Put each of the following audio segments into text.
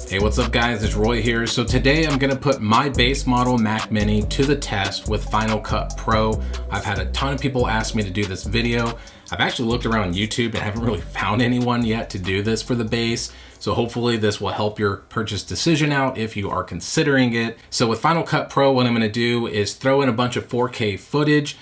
Hey, what's up guys, it's Roy here. So today I'm gonna put my base model Mac Mini to the test with Final Cut Pro. I've had a ton of people ask me to do this video. I've actually looked around YouTube and haven't really found anyone yet to do this for the base. So hopefully this will help your purchase decision out if you are considering it. So with Final Cut Pro, what I'm gonna do is throw in a bunch of 4K footage,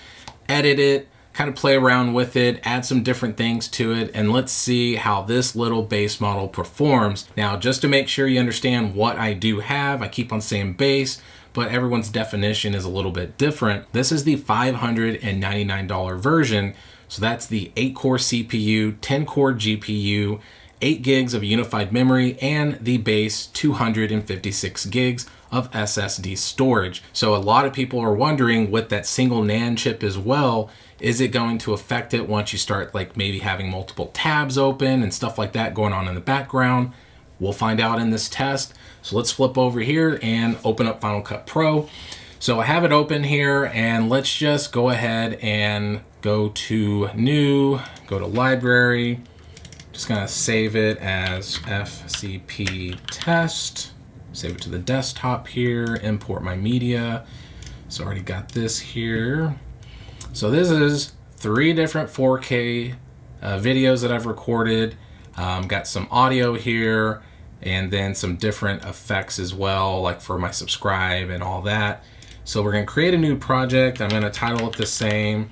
edit it, kind of play around with it, add some different things to it, and let's see how this little base model performs. Now, just to make sure you understand what I do have, I keep on saying base, but everyone's definition is a little bit different. This is the $599 version. So that's the 8-core CPU, 10-core GPU, 8 gigs of unified memory, and the base 256 gigs of SSD storage. So a lot of people are wondering with that single NAND chip as well, is it going to affect it once you start like maybe having multiple tabs open and stuff like that going on in the background? We'll find out in this test. So let's flip over here and open up Final Cut Pro. So I have it open here, and let's just go ahead and go to new, go to library. Just gonna save it as FCP test. Save it to the desktop here, import my media. So I already got this here. So this is 3 different 4K videos that I've recorded. Got some audio here, and then some different effects as well, like for my subscribe and all that. So we're gonna create a new project. I'm gonna title it the same.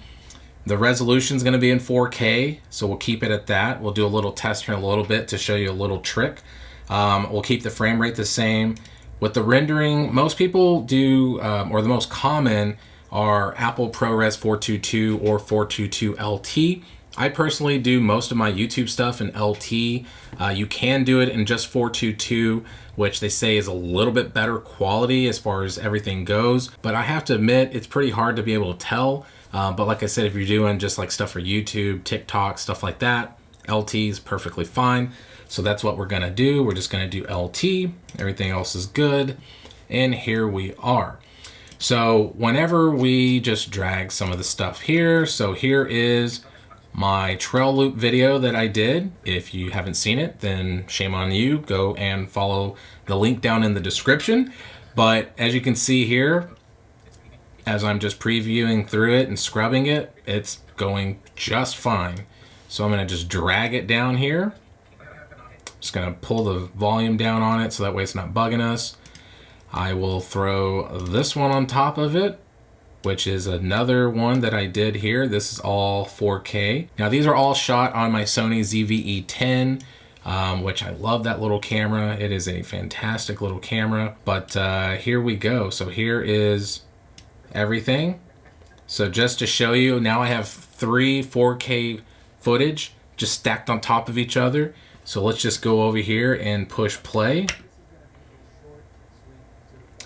The resolution is gonna be in 4K, so we'll keep it at that. We'll do a little test here in a little bit to show you a little trick. We'll keep the frame rate the same. With the rendering, most people do, or the most common are Apple ProRes 422 or 422 LT. I personally do most of my YouTube stuff in LT. You can do it in just 422, which they say is a little bit better quality as far as everything goes. But I have to admit, it's pretty hard to be able to tell. But like I said, if you're doing just like stuff for YouTube, TikTok, stuff like that, LT is perfectly fine. So that's what we're gonna do. We're just gonna do LT. Everything else is good. And here we are. So whenever we just drag some of the stuff here, so here is my trail loop video that I did. If you haven't seen it, then shame on you. Go and follow the link down in the description. But as you can see here, as I'm just previewing through it and scrubbing it, it's going just fine. So I'm gonna just drag it down here. Just gonna pull the volume down on it so that way it's not bugging us. I will throw this one on top of it, which is another one that I did here. This is all 4K. Now these are all shot on my Sony ZV-E10, which I love that little camera. It is a fantastic little camera, but here we go. So here is everything. So just to show you, now I have 3 4K footage just stacked on top of each other. So let's just go over here and push play.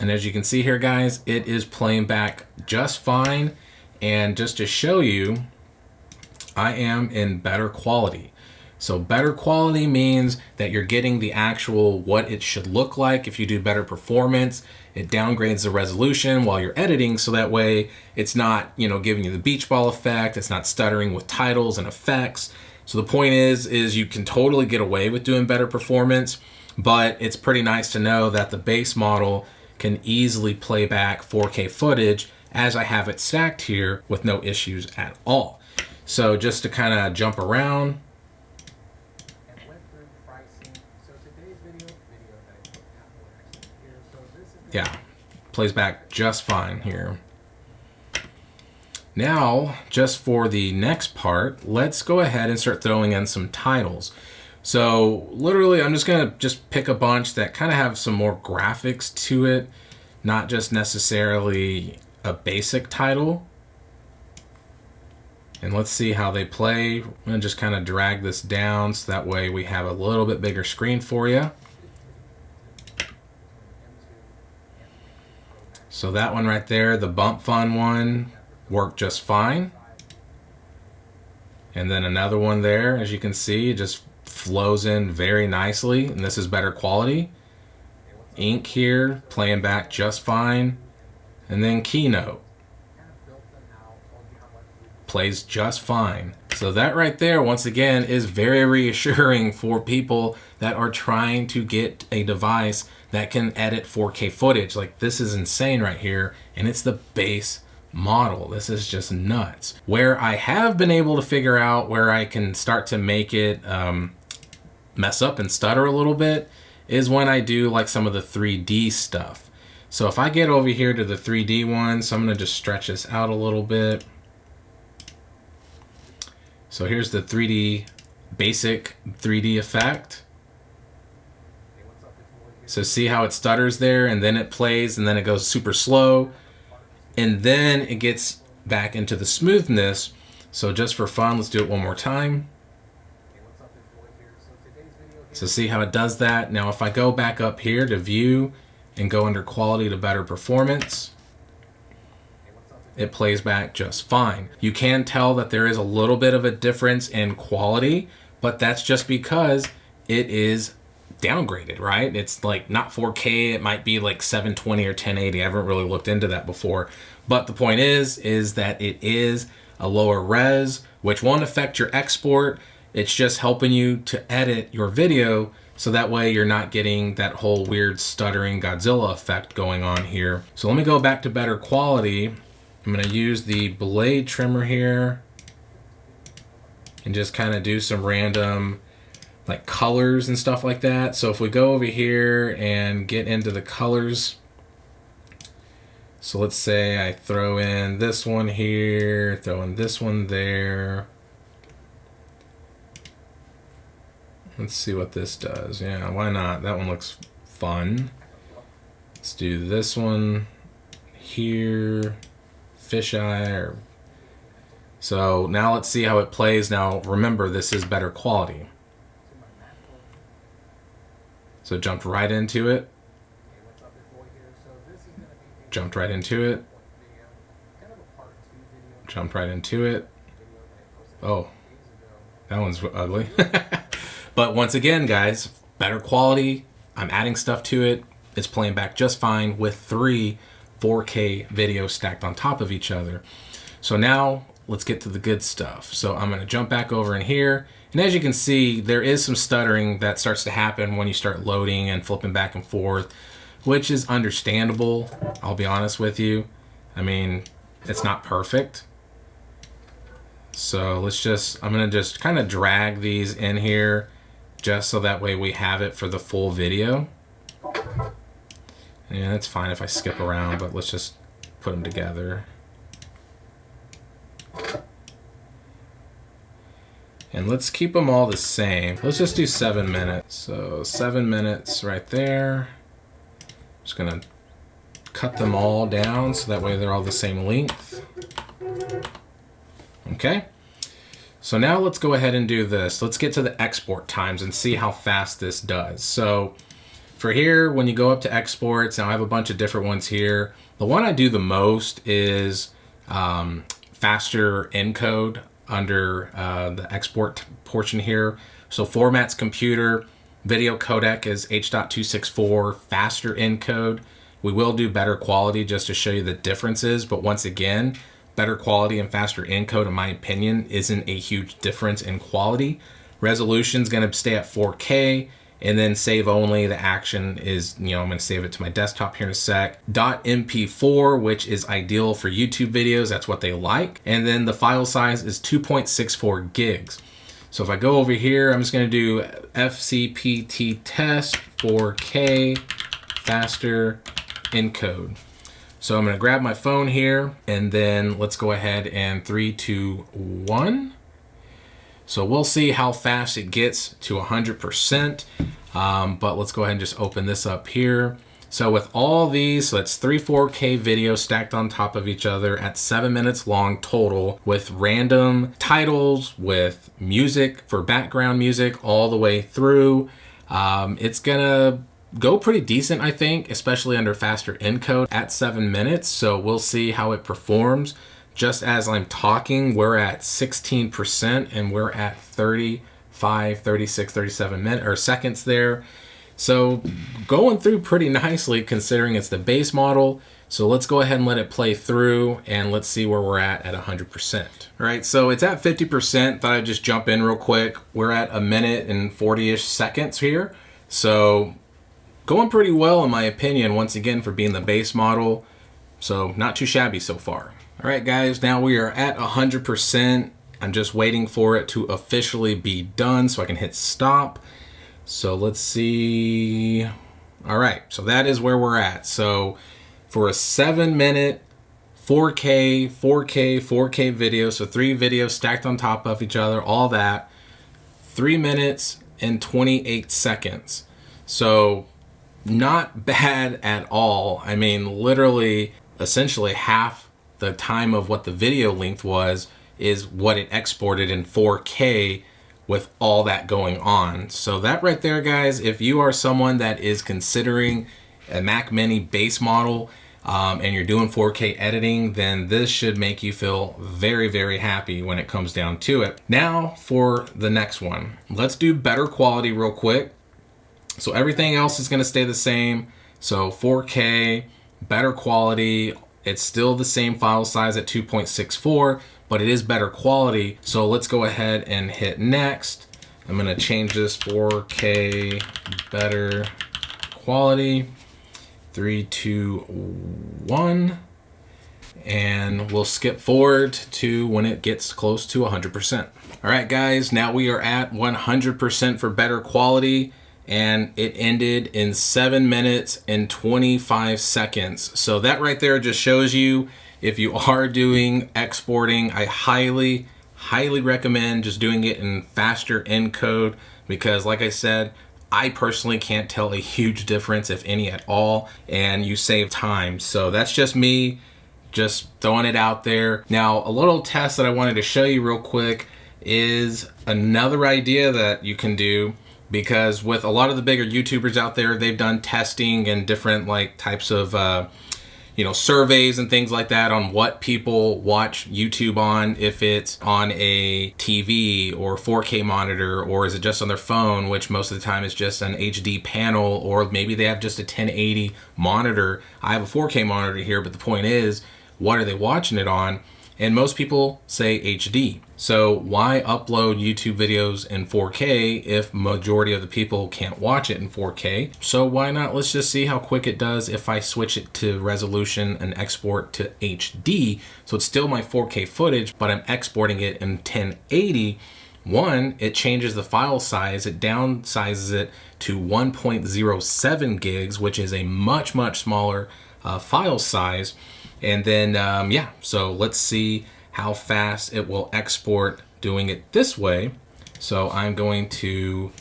And as you can see here, guys, it is playing back just fine. And just to show you, I am in better quality. So better quality means that you're getting the actual what it should look like. If you do better performance, it downgrades the resolution while you're editing, so that way it's not, you know, giving you the beach ball effect. It's not stuttering with titles and effects. So the point is you can totally get away with doing better performance, but it's pretty nice to know that the base model can easily play back 4K footage as I have it stacked here with no issues at all. So just to kind of jump around. Yeah, plays back just fine here. Now, just for the next part, let's go ahead and start throwing in some titles. So literally, I'm just gonna pick a bunch that kind of have some more graphics to it, not just necessarily a basic title. And let's see how they play. I'm gonna just kind of drag this down so that way we have a little bit bigger screen for you. So that one right there, the bump fun one, worked just fine. And then another one there, as you can see, it just flows in very nicely, and this is better quality. Ink here, playing back just fine. And then Keynote. plays just fine. So that right there, once again, is very reassuring for people that are trying to get a device that can edit 4K footage. Like, this is insane right here, and it's the base model. This is just nuts. Where I have been able to figure out where I can start to make it mess up and stutter a little bit is when I do like some of the 3D stuff. So if I get over here to the 3D one, so I'm gonna just stretch this out a little bit. So here's the 3D, basic 3D effect. So see how it stutters there, and then it plays, and then it goes super slow, and then it gets back into the smoothness. So just for fun, let's do it one more time. So see how it does that? Now if I go back up here to view and go under quality to better performance, it plays back just fine. You can tell that there is a little bit of a difference in quality, but that's just because it is downgraded, right? It's like not 4K, it might be like 720 or 1080. I haven't really looked into that before. But the point is that it is a lower res, which won't affect your export. It's just helping you to edit your video so that way you're not getting that whole weird stuttering Godzilla effect going on here. So let me go back to better quality. I'm gonna use the blade trimmer here and just kind of do some random like colors and stuff like that. So if we go over here and get into the colors, so let's say I throw in this one here, throw in this one there. Let's see what this does. Yeah, why not? That one looks fun. Let's do this one here, fisheye. So now let's see how it plays. Now remember, this is better quality. So jumped right into it. Jumped right into it. Jumped right into it. Oh, that one's ugly. But once again, guys, better quality. I'm adding stuff to it. It's playing back just fine with 3 4K videos stacked on top of each other. So now let's get to the good stuff. So I'm gonna jump back over in here. And as you can see, there is some stuttering that starts to happen when you start loading and flipping back and forth, which is understandable, I'll be honest with you. I mean, it's not perfect. So I'm gonna just kind of drag these in here just so that way we have it for the full video. And it's fine if I skip around, but let's just put them together. And let's keep them all the same. Let's just do 7 minutes. So 7 minutes right there. Just gonna cut them all down so that way they're all the same length. Okay. So now let's go ahead and do this. Let's get to the export times and see how fast this does. So for here, when you go up to exports, now I have a bunch of different ones here. The one I do the most is faster encode under the export portion here. So formats computer, video codec is H.264, faster encode. We will do better quality just to show you the differences, but once again, better quality and faster encode, in my opinion, isn't a huge difference in quality. Resolution is going to stay at 4K, and then save only. The action is, I'm going to save it to my desktop here in a sec. .mp4, which is ideal for YouTube videos. That's what they like. And then the file size is 2.64 gigs. So if I go over here, I'm just going to do FCPT test 4K faster encode. So I'm going to grab my phone here, and then let's go ahead and 3, 2, 1. So we'll see how fast it gets to 100%, but let's go ahead and just open this up here. So with all these, so that's 3 4K videos stacked on top of each other at 7 minutes long total, with random titles, with music for background music all the way through. It's gonna go pretty decent, I think, especially under faster encode at 7 minutes. So we'll see how it performs. Just as I'm talking, we're at 16% and we're at 35, 36, 37 minutes or seconds there. So going through pretty nicely considering it's the base model. So let's go ahead and let it play through and let's see where we're at 100%. All right, so it's at 50%. Thought I'd just jump in real quick. We're at 1 minute and 40-ish seconds here. So going pretty well in my opinion, once again, for being the base model. So not too shabby so far. All right, guys, now we are at 100%. I'm just waiting for it to officially be done so I can hit stop. So let's see. All right, so that is where we're at. So for a 7-minute 4K video, so 3 videos stacked on top of each other, all that, 3 minutes and 28 seconds. So not bad at all. I mean, literally, essentially half the time of what the video length was is what it exported in 4K with all that going on. So that right there, guys, if you are someone that is considering a Mac Mini base model and you're doing 4K editing, then this should make you feel very, very happy when it comes down to it. Now for the next one. Let's do better quality real quick. So everything else is gonna stay the same. So 4K, better quality, it's still the same file size at 2.64, but it is better quality. So let's go ahead and hit next. I'm gonna change this 4K, better quality, 3, 2, 1. And we'll skip forward to when it gets close to 100%. All right, guys, now we are at 100% for better quality. And it ended in 7 minutes and 25 seconds. So that right there just shows you if you are doing exporting, I highly recommend just doing it in faster encode because like I said, I personally can't tell a huge difference, if any at all, and you save time. So that's just me just throwing it out there. Now, a little test that I wanted to show you real quick is another idea that you can do. Because with a lot of the bigger YouTubers out there, they've done testing and different like types of, surveys and things like that on what people watch YouTube on, if it's on a TV or 4K monitor, or is it just on their phone, which most of the time is just an HD panel, or maybe they have just a 1080 monitor. I have a 4K monitor here, but the point is, what are they watching it on? And most people say HD. So why upload YouTube videos in 4K if majority of the people can't watch it in 4K? So why not, let's just see how quick it does if I switch it to resolution and export to HD. So it's still my 4K footage, but I'm exporting it in 1080. One, it changes the file size, it downsizes it to 1.07 gigs, which is a much smaller file size. And then, so let's see how fast it will export doing it this way. So I'm going to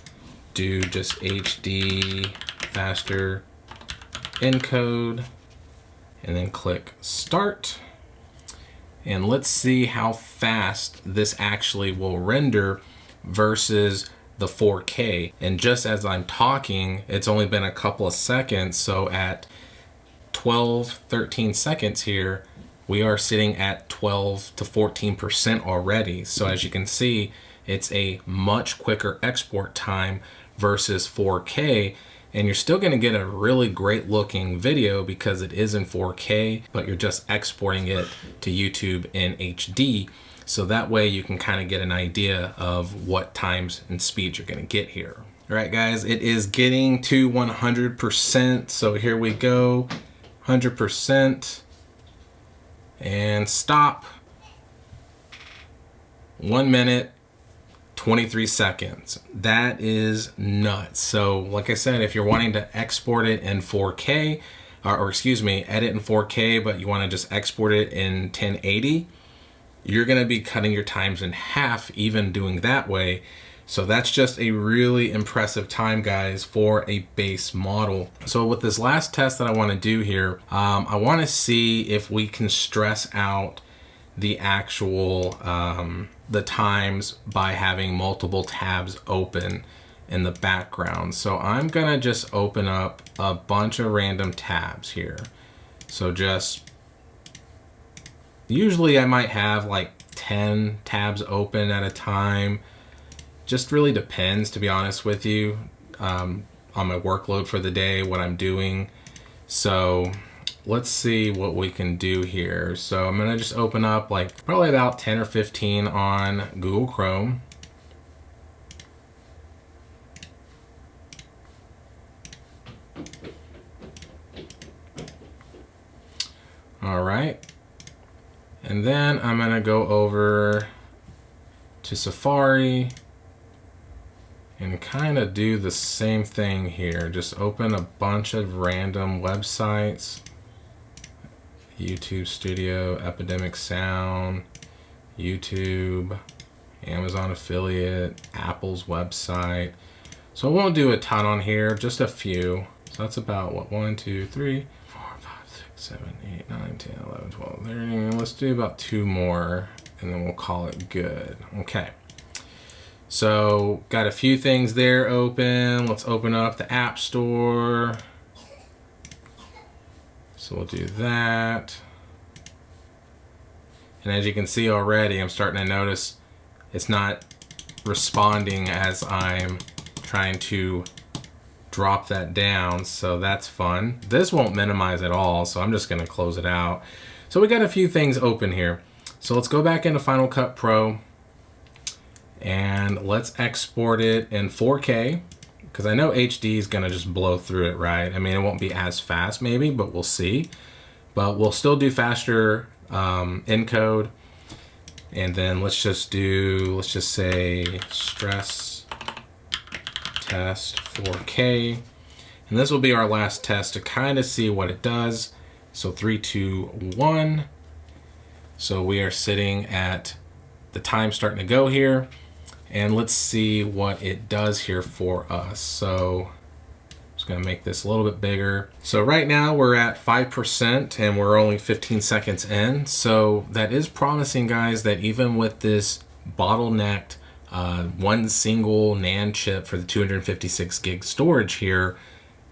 do just HD faster encode and then click start. And let's see how fast this actually will render versus the 4K. And just as I'm talking, it's only been a couple of seconds. So at 13 seconds here, we are sitting at 12 to 14% already. So as you can see, it's a much quicker export time versus 4K, and you're still going to get a really great looking video because it is in 4K, but you're just exporting it to YouTube in HD. So that way you can kind of get an idea of what times and speeds you're going to get here. All right, guys, it is getting to 100%. So here we go. 100% and stop. 1 minute 23 seconds. That is nuts. So like I said, if you're wanting to export it in 4K, or excuse me, edit in 4K, but you want to just export it in 1080, you're going to be cutting your times in half even doing that way. So that's just a really impressive time, guys, for a base model. So with this last test that I want to do here, I want to see if we can stress out the actual, the times by having multiple tabs open in the background. So I'm going to just open up a bunch of random tabs here. So just, usually I might have like 10 tabs open at a time. Just really depends, to be honest with you. on my workload for the day, what I'm doing. So let's see what we can do here. So I'm gonna just open up like probably about 10 or 15 on Google Chrome. All right. And then I'm gonna go over to Safari and kind of do the same thing here. Just open a bunch of random websites. YouTube Studio, Epidemic Sound, YouTube, Amazon affiliate, Apple's website. So I won't do a ton on here, just a few. So that's about what, 1, 2, 3, 4, 5, 6, 7, 8, 9, 10, 11, 12, 13. Let's do about 2 more and then we'll call it good. Okay. So got a few things there open. Let's open up the App Store. So we'll do that. And as you can see already, I'm starting to notice it's not responding as I'm trying to drop that down. So that's fun. This won't minimize at all, so I'm just gonna close it out. So we got a few things open here. So let's go back into Final Cut Pro. And let's export it in 4K because I know HD is gonna just blow through it, right? I mean, it won't be as fast maybe, but we'll see. But we'll still do faster encode. And then let's just say stress test 4K. And this will be our last test to kind of see what it does. So 3, 2, 1. So we are sitting at the time starting to go here. And let's see what it does here for us. So I'm just gonna make this a little bit bigger. So right now we're at 5% and we're only 15 seconds in. So that is promising, guys, that even with this bottlenecked one single NAND chip for the 256 gig storage here,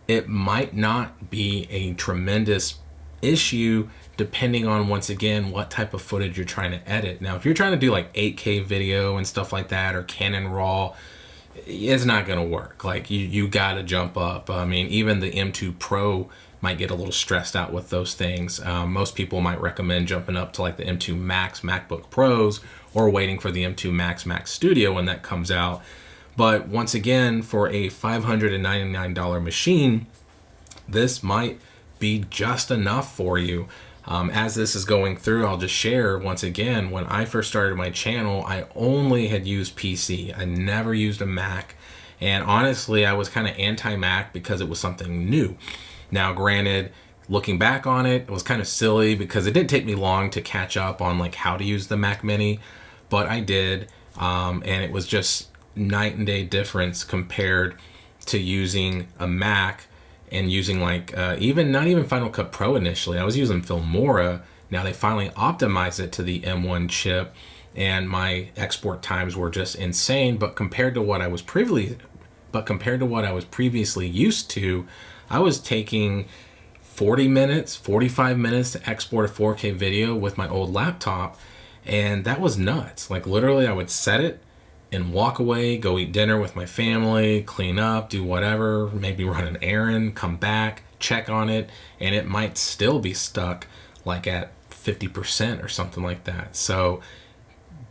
it might not be a tremendous issue depending on, once again, what type of footage you're trying to edit. Now, if you're trying to do like 8K video and stuff like that, or Canon RAW, it's not gonna work. Like you gotta jump up. I mean, even the M2 Pro might get a little stressed out with those things. Most people might recommend jumping up to like the M2 Max MacBook Pros or waiting for the M2 Max Mac Studio when that comes out. But once again, for a $599 machine, this might be just enough for you. As this is going through, I'll just share once again, when I first started my channel, I only had used PC. I never used a Mac. And honestly, I was kind of anti-Mac because it was something new. Now, granted, looking back on it, it was kind of silly because it didn't take me long to catch up on like how to use the Mac Mini, but I did. And it was just night and day difference compared to using a Mac and using like not even Final Cut Pro initially. I was using Filmora. Now they finally optimized it to the M1 chip and my export times were just insane. But compared to what I was previously used to, I was taking 40 minutes, 45 minutes to export a 4K video with my old laptop. And that was nuts. Like literally I would set it and walk away, go eat dinner with my family, clean up, do whatever, maybe run an errand, come back, check on it, and it might still be stuck like at 50% or something like that. So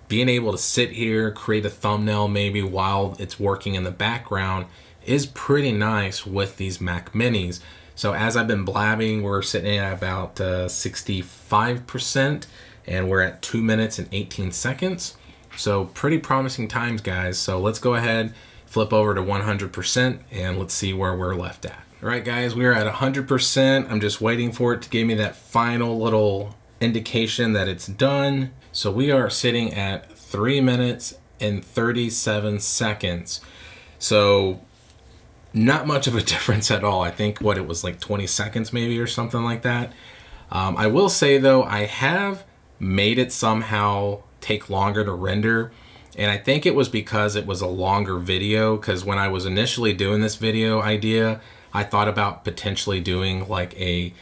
being able to sit here, create a thumbnail maybe while it's working in the background is pretty nice with these Mac Minis. So as I've been blabbing, we're sitting at about 65% and we're at 2 minutes and 18 seconds. So pretty promising times, guys. So let's go ahead, flip over to 100%, and let's see where we're left at. All right, guys, we are at 100%. I'm just waiting for it to give me that final little indication that it's done. So we are sitting at 3 minutes and 37 seconds. So not much of a difference at all. I think what it was like 20 seconds maybe or something like that. I will say though, I have made it somehow take longer to render, and I think it was because it was a longer video, because when I was initially doing this video idea, I thought about potentially doing like a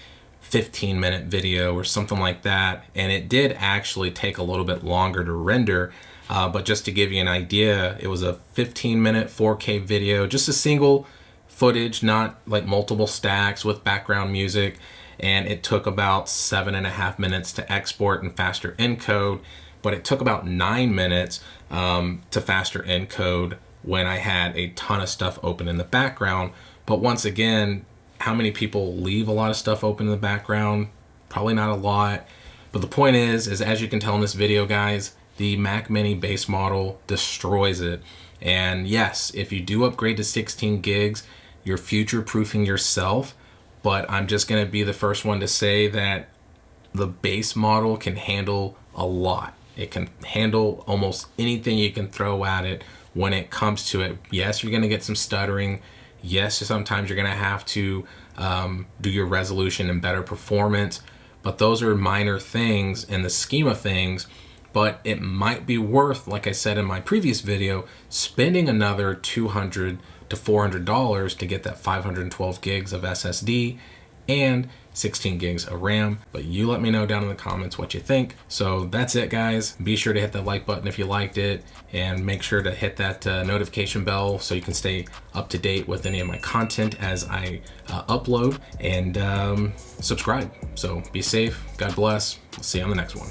15-minute video or something like that, and it did actually take a little bit longer to render, but just to give you an idea, it was a 15-minute 4K video, just a single footage, not like multiple stacks with background music. And it took about 7.5 minutes to export in faster encode, but it took about 9 minutes to faster encode when I had a ton of stuff open in the background. But once again, how many people leave a lot of stuff open in the background? Probably not a lot. But the point is as you can tell in this video, guys, the Mac Mini base model destroys it. And yes, if you do upgrade to 16 gigs, you're future-proofing yourself. But I'm just gonna be the first one to say that the base model can handle a lot. It can handle almost anything you can throw at it when it comes to it. Yes, you're gonna get some stuttering. Yes, sometimes you're gonna have to do your resolution and better performance, but those are minor things in the scheme of things. But it might be worth, like I said in my previous video, spending another $200 to $400 to get that 512 gigs of SSD and 16 gigs of RAM. But you let me know down in the comments what you think. So that's it, guys. Be sure to hit that like button if you liked it, and make sure to hit that notification bell so you can stay up to date with any of my content as I upload, and subscribe. So be safe. God bless. I'll see you on the next one.